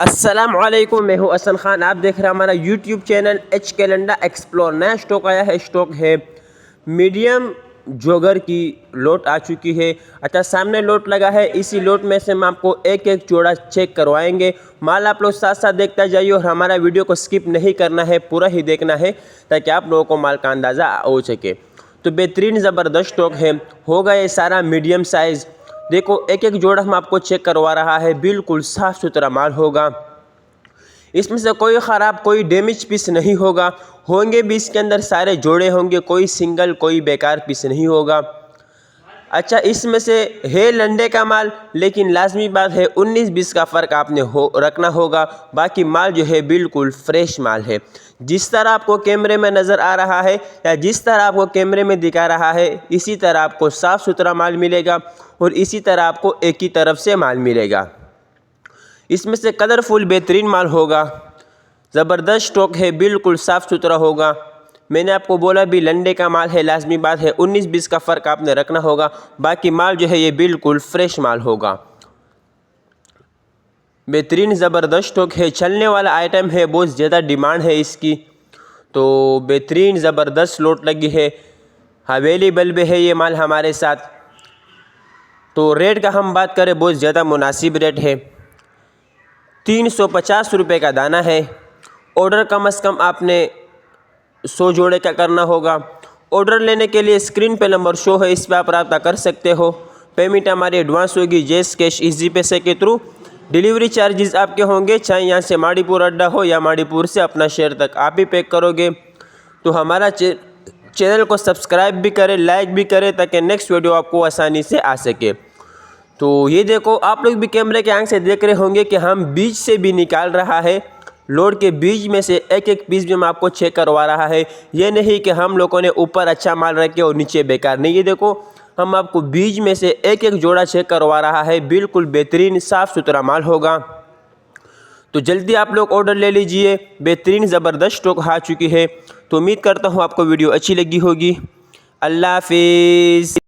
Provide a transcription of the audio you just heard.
अस्सलामुअलैकुम, मैं हूं हसन खान। आप देख रहे हैं हमारा YouTube channel H calendar explore. नया स्टॉक आया है, स्टॉक है मीडियम जोगर की लोट आ चुकी है। अच्छा, सामने लोट लगा है, इसी लोट में से हम आपको एक एक जोड़ा चेक करवाएंगे। माल आप लोग साथ साथ देखते जाइए और हमारा वीडियो को स्किप नहीं करना है, पूरा ही देखना है ताकि आप लोगों को माल का अंदाज़ा हो सके। तो बेहतरीन ज़बरदस्त स्टॉक है, होगा ये सारा मीडियम साइज़। देखो एक एक जोड़ा हम आपको चेक करवा रहा है, बिल्कुल साफ़ सुथरा माल होगा। इसमें से कोई ख़राब कोई डैमेज पीस नहीं होगा। होंगे भी इसके अंदर सारे जोड़े होंगे, कोई सिंगल कोई बेकार पीस नहीं होगा। अच्छा, इसमें से है लंडे का माल, लेकिन लाजमी बात है 19-20 का फ़र्क आपने रखना होगा। बाकी माल जो है बिल्कुल फ्रेश माल है। जिस तरह आपको कैमरे में नज़र आ रहा है या जिस तरह आपको कैमरे में दिखा रहा है, इसी तरह आपको साफ़ सुथरा माल मिलेगा और इसी तरह आपको एक ही तरफ से माल मिलेगा। इसमें से कलरफुल बेहतरीन माल होगा, ज़बरदस्त स्टॉक है, बिल्कुल साफ़ सुथरा होगा। मैंने आपको बोला भी लंडे का माल है, लाजमी बात है 19-20 का फ़र्क आपने रखना होगा। बाकी माल जो है ये बिल्कुल फ्रेश माल होगा। बेहतरीन ज़बरदस्त स्टॉक है, चलने वाला आइटम है, बहुत ज़्यादा डिमांड है इसकी। तो बेहतरीन ज़बरदस्त लोट लगी है, अवेलेबल भी है ये माल हमारे साथ। तो रेट का हम बात करें, बहुत ज़्यादा मुनासिब रेट है, 350 रुपये का दाना है। ऑर्डर कम से कम आपने 100 जोड़े का करना होगा। ऑर्डर लेने के लिए स्क्रीन पे नंबर शो है, इस पर आप रब्ता कर सकते हो। पेमेंट हमारी एडवांस होगी, जैस कैश इजी पैसे के थ्रू। डिलीवरी चार्जेस आपके होंगे, चाहे यहाँ से माड़ीपुर अड्डा हो या माड़ीपुर से अपना शहर तक आप ही पैक करोगे। तो हमारा चैनल को सब्सक्राइब भी करें, लाइक भी करें, ताकि नेक्स्ट वीडियो आपको आसानी से आ सके। तो ये देखो, आप लोग भी कैमरे के आंख से देख रहे होंगे कि हम बीज से भी निकाल रहा है। लोड के बीज में से एक एक पीस भी हम आपको चेक करवा रहा है। ये नहीं कि हम लोगों ने ऊपर अच्छा माल रखे और नीचे बेकार नहीं। ये देखो, हम आपको बीज में से एक एक जोड़ा चेक करवा रहा है, बिल्कुल बेहतरीन साफ़ सुथरा माल होगा। तो जल्दी आप लोग ऑर्डर ले लीजिए, बेहतरीन ज़बरदस्त स्टॉक आ चुकी है। तो उम्मीद करता हूँ आपको वीडियो अच्छी लगी होगी। अल्लाह हाफिज़।